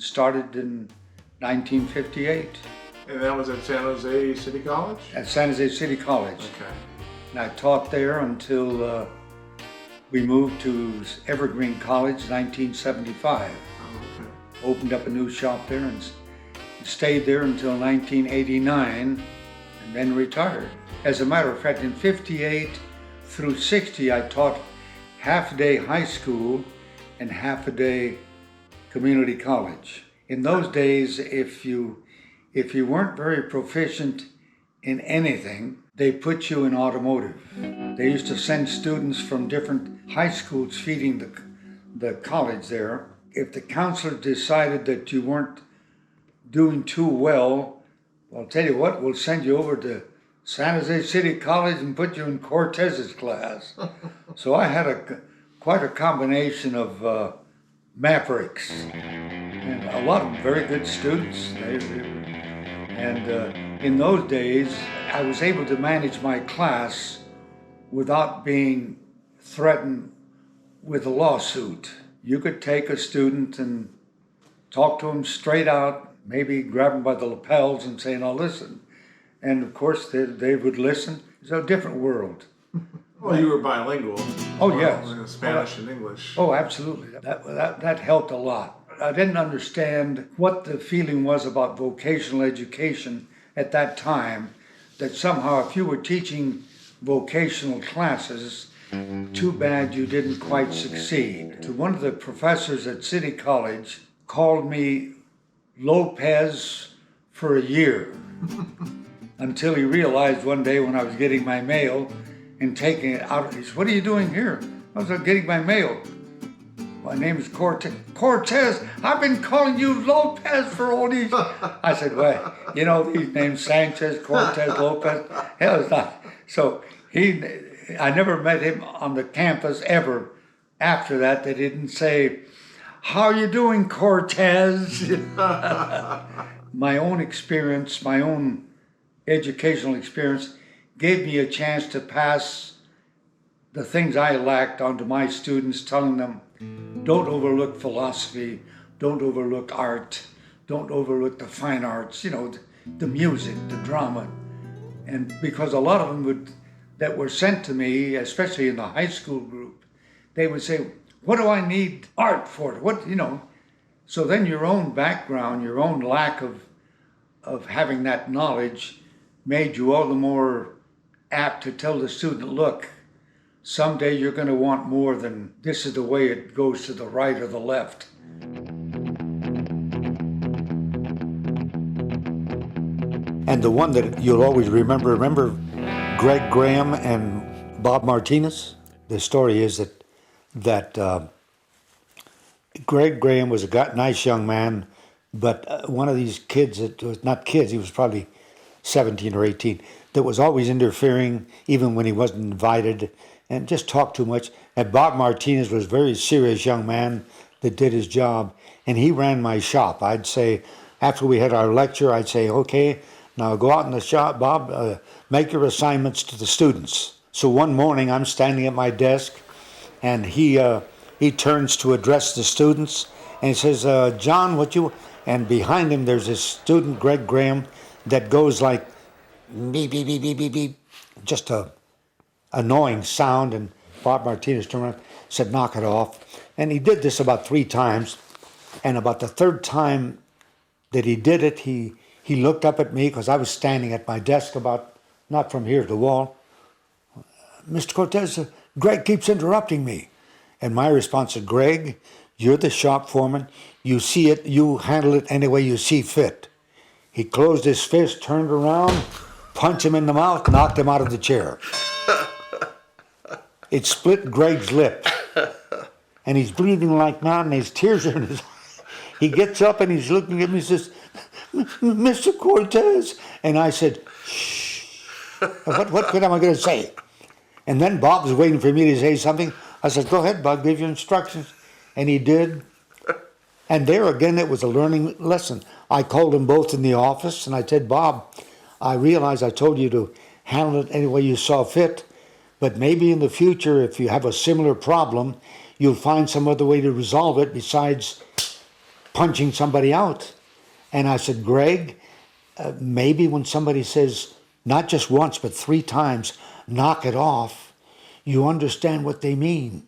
Started in 1958 And that was at San Jose City College? at San Jose City College. Okay. And I taught there until we moved to Evergreen College, 1975. Oh, okay. Opened up a new shop there and stayed there until 1989 and then retired. As a matter of fact, in 58 through 60, I taught half a day high school and half a day community college. In those days, if you weren't very proficient in anything, they put you in automotive. They used to send students from different high schools feeding the college there. If the counselor decided that you weren't doing too well, I'll tell you what, we'll send you over to San Jose City College and put you in Cortez's class. So I had quite a combination of mavericks, and a lot of very good students. In those days, I was able to manage my class without being threatened with a lawsuit. You could take a student and talk to him straight out, maybe grab him by the lapels and say, "Now listen." And of course, they would listen. It's a different world. Well, you were bilingual. Oh, yes. Spanish and English. Oh, absolutely. That helped a lot. I didn't understand what the feeling was about vocational education at that time, that somehow if you were teaching vocational classes, too bad you didn't quite succeed. One of the professors at City College called me Lopez for a year until he realized one day when I was getting my mail and taking it out, he said, "What are you doing here?" I was getting my mail. "My name is Cortez." "Cortez, I've been calling you Lopez for all these." I said, "Well, you know these names, Sanchez, Cortez, Lopez." Hell, it's not. So I never met him on the campus ever after that. They didn't say, "How you doing, Cortez?" My own experience, my own educational experience, gave me a chance to pass the things I lacked onto my students, telling them, don't overlook philosophy, don't overlook art, don't overlook the fine arts, the music, the drama. And because a lot of them that were sent to me, especially in the high school group, they would say, "What do I need art for?" So then your own background, your own lack of having that knowledge made you all the more apt to tell the student, "Look, someday you're going to want more than this is the way it goes to the right or the left." And the one that you'll always remember Greg Graham and Bob Martinez? The story is that Greg Graham was a nice young man, but one of these kids that was not kids, he was probably 17 or 18, that was always interfering, even when he wasn't invited, and just talked too much. And Bob Martinez was a very serious young man that did his job, and he ran my shop. I'd say, after we had our lecture, I'd say, "Okay, now go out in the shop, Bob, make your assignments to the students." So one morning, I'm standing at my desk, and he turns to address the students, and he says, "John, what you..." And behind him, there's this student, Greg Graham, that goes like beep, beep, beep, beep, beep, beep, just a annoying sound. And Bob Martinez turned around and said, "Knock it off." And he did this about 3 times. And about the 3rd time that he did it, he looked up at me, because I was standing at my desk about, not from here to the wall. "Mr. Cortez, Greg keeps interrupting me." And my response is, "Greg, you're the shop foreman. You see it, you handle it any way you see fit." He closed his fist, turned around, punched him in the mouth, knocked him out of the chair. It split Greg's lip. And he's bleeding like mad, and his tears are in his eyes. He gets up and he's looking at me and says, "Mr. Cortez." And I said, "Shh. What am I going to say?" And then Bob was waiting for me to say something. I said, "Go ahead, Bob, give you instructions." And he did. And there again, it was a learning lesson. I called them both in the office, and I said, "Bob, I realize I told you to handle it any way you saw fit, but maybe in the future, if you have a similar problem, you'll find some other way to resolve it besides punching somebody out. And I said, Greg, maybe when somebody says, not just once, but 3 times, knock it off, you understand what they mean.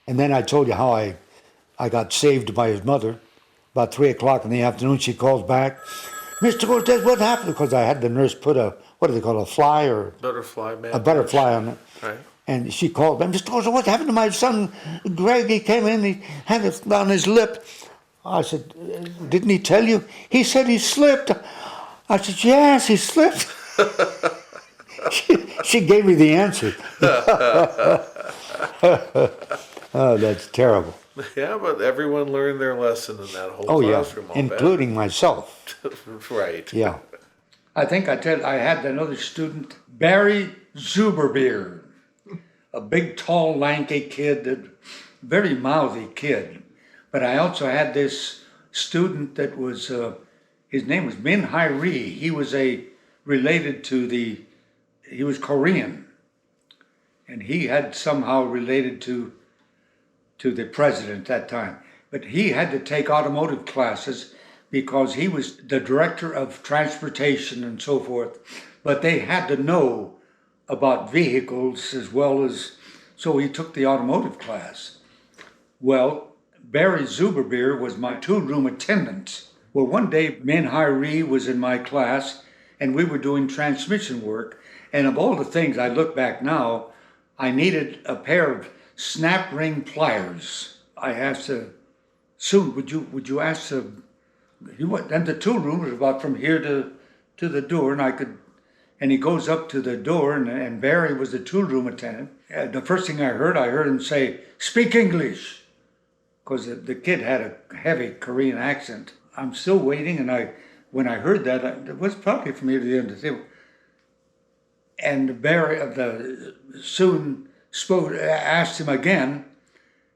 And then I told you how I got saved by his mother. About 3 o'clock in the afternoon, she calls back, Mr. Cortez, what happened? Because I had the nurse put what do they call it, a fly or Butterfly man. a butterfly on it. Right. And she called back, Mr. Cortez, what happened to my son, Greg? He came in, he had it on his lip. I said, didn't he tell you? He said he slipped. I said, yes, he slipped. she gave me the answer. Oh, that's terrible. Yeah, but everyone learned their lesson in that whole Oh, yeah, classroom. I'll including myself. bet. Right. Yeah. I think I had another student, Barry Zuberbeer, a big, tall, lanky kid, very mouthy kid. But I also had this student that was, his name was Min Hai Ri. He was related to he was Korean. And he had somehow related to the president at that time. But he had to take automotive classes because he was the director of transportation and so forth. But they had to know about vehicles as well as, so he took the automotive class. Well, Barry Zuberbeer was my tool-room attendant. Well, one day, Min Hai Ri was in my class, and we were doing transmission work. And of all the things, I look back now, I needed a pair of snap ring pliers. I asked soon, would you ask and the tool room was about from here to the door, and he goes up to the door, and Barry was the tool room attendant. The first thing I heard him say, speak English, because the kid had a heavy Korean accent. I'm still waiting, and when I heard that, it was probably from here to the end of the table. And Barry soon asked him again,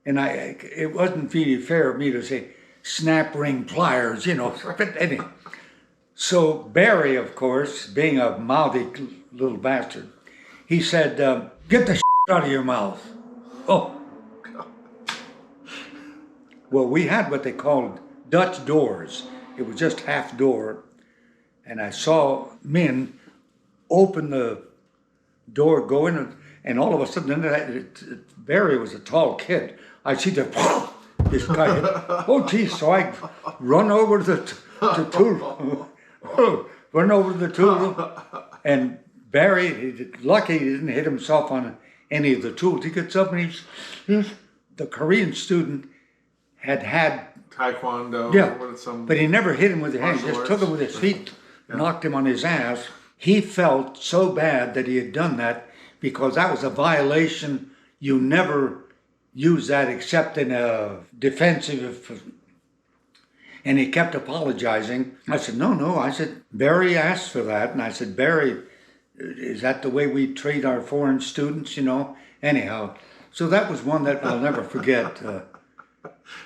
and it wasn't really fair of me to say snap ring pliers, but anyway. So Barry, of course, being a mouthy little bastard, he said, get the out of your mouth. Oh. Well, we had what they called Dutch doors. It was just half door, and I saw Min open the door, go in, and all of a sudden, Barry was a tall kid. I see this guy, oh geez, so I run over to the tool room, and Barry, lucky he didn't hit himself on any of the tools. He gets up and the Korean student had Taekwondo. yeah, but he never hit him with his hands. He just took him with his feet, knocked him on his ass. He felt so bad that he had done that because that was a violation. You never use that except in a defensive. And he kept apologizing. I said, no. I said, Barry asked for that. And I said, Barry, is that the way we treat our foreign students, Anyhow, so that was one that I'll never forget.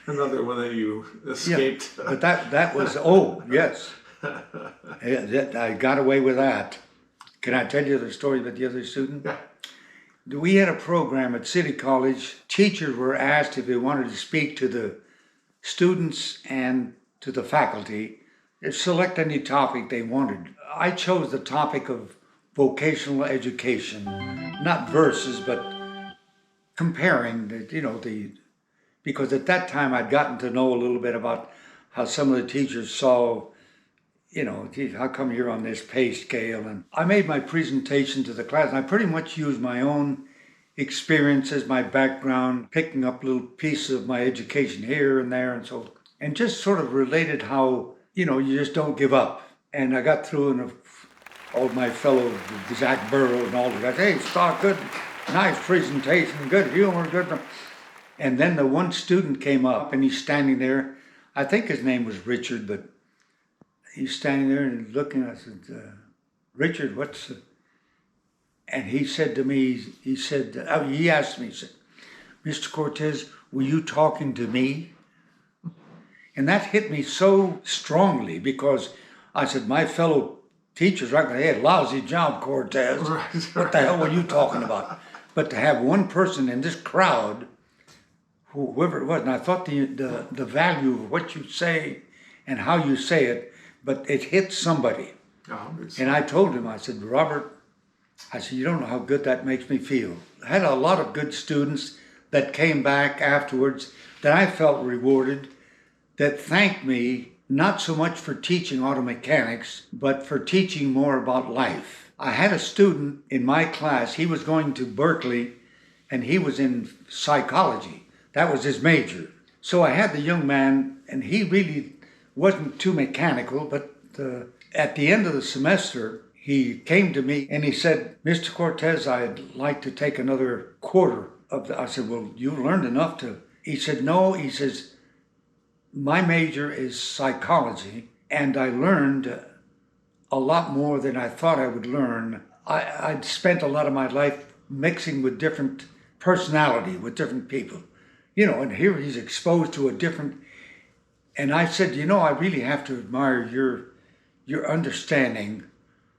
Another one that you escaped. Yeah, but that was, yes. I got away with that. Can I tell you the story about the other student? Yeah. We had a program at City College. Teachers were asked if they wanted to speak to the students and to the faculty, select any topic they wanted. I chose the topic of vocational education, not verses, but comparing because at that time I'd gotten to know a little bit about how some of the teachers saw, geez, how come you're on this pay scale? And I made my presentation to the class, and I pretty much used my own experiences, my background, picking up little pieces of my education here and there, and just sort of related how, you just don't give up. And I got through, and all my fellow, Zach Burrow and all the guys, hey, Stock, good, nice presentation, good humor, good. And then the one student came up, and he's standing there. I think his name was Richard, but he's standing there and looking. I said, Richard, what's... And he said to me, he asked me, he said, Mr. Cortez, were you talking to me? And that hit me so strongly because I said, my fellow teachers are going to say, lousy job, Cortez. What the hell were you talking about? But to have one person in this crowd whoever it was, and I thought the value of what you say and how you say it, but it hit somebody. And I told him, I said, Robert, I said, you don't know how good that makes me feel. I had a lot of good students that came back afterwards that I felt rewarded, that thanked me not so much for teaching auto mechanics, but for teaching more about life. I had a student in my class, he was going to Berkeley, and he was in psychology. That was his major. So I had the young man, and he really wasn't too mechanical, but at the end of the semester, he came to me and he said, Mr. Cortez, I'd like to take another quarter of the, I said, well, you learned enough to, he said, no, he says, my major is psychology, and I learned a lot more than I thought I would learn. I'd spent a lot of my life mixing with different personality, with different people, and here he's exposed to a different, and I said, I really have to admire your understanding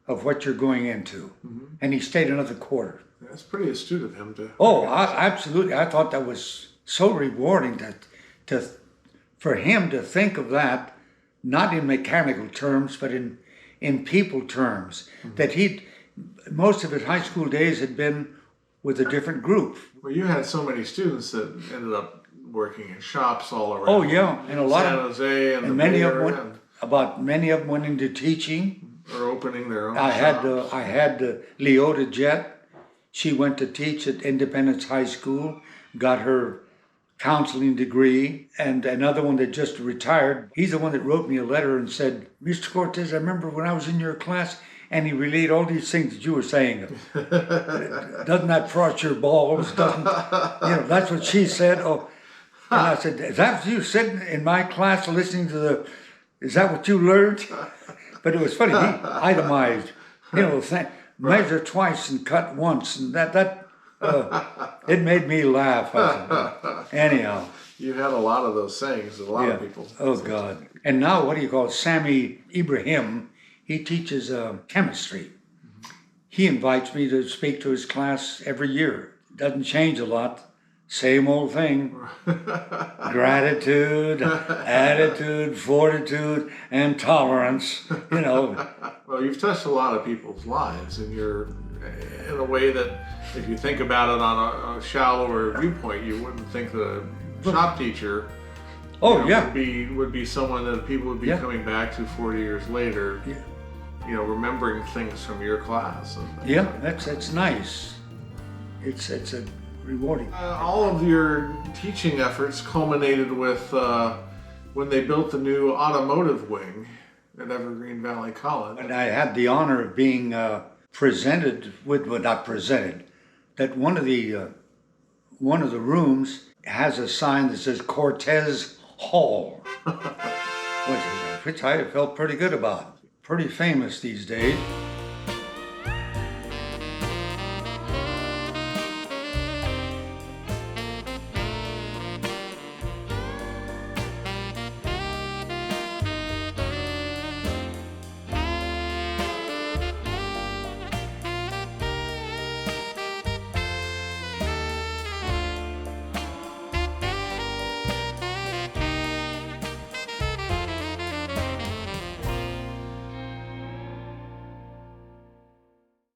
of what you're going into. Mm-hmm. And he stayed another quarter. That's pretty astute of him to. Oh, absolutely. I thought that was so rewarding for him to think of that, not in mechanical terms, but in people terms. Mm-hmm. That most of his high school days had been with a different group. Well, you had so many students that ended up working in shops all around. Oh yeah, and a lot San Jose and many of them went into teaching. Or opening their own I shops. had Leota Jett. She went to teach at Independence High School, got her counseling degree, and another one that just retired. He's the one that wrote me a letter and said, Mr. Cortez, I remember when I was in your class, and he relayed all these things that you were saying. Doesn't that frost your balls? That's what she said. Oh, and I said, is that you sitting in my class listening to is that what you learned? But it was funny, he itemized, measure twice and cut once, and it made me laugh. Anyhow. You had a lot of those sayings with a lot of people. Oh, God. And now, what do you call it? Sammy Ibrahim, he teaches chemistry. Mm-hmm. He invites me to speak to his class every year. Doesn't change a lot. Same old thing. Gratitude, attitude, fortitude, and tolerance, Well, you've touched a lot of people's lives, and in a way that, if you think about it on a shallower viewpoint, you wouldn't think that a shop teacher would be someone that people would be coming back to 40 years later, remembering things from your class. That's nice. It's a rewarding. All of your teaching efforts culminated with when they built the new automotive wing at Evergreen Valley College. And I had the honor of being presented with, well, not presented, that one of the rooms has a sign that says Cortez Hall, which I felt pretty good about. Pretty famous these days.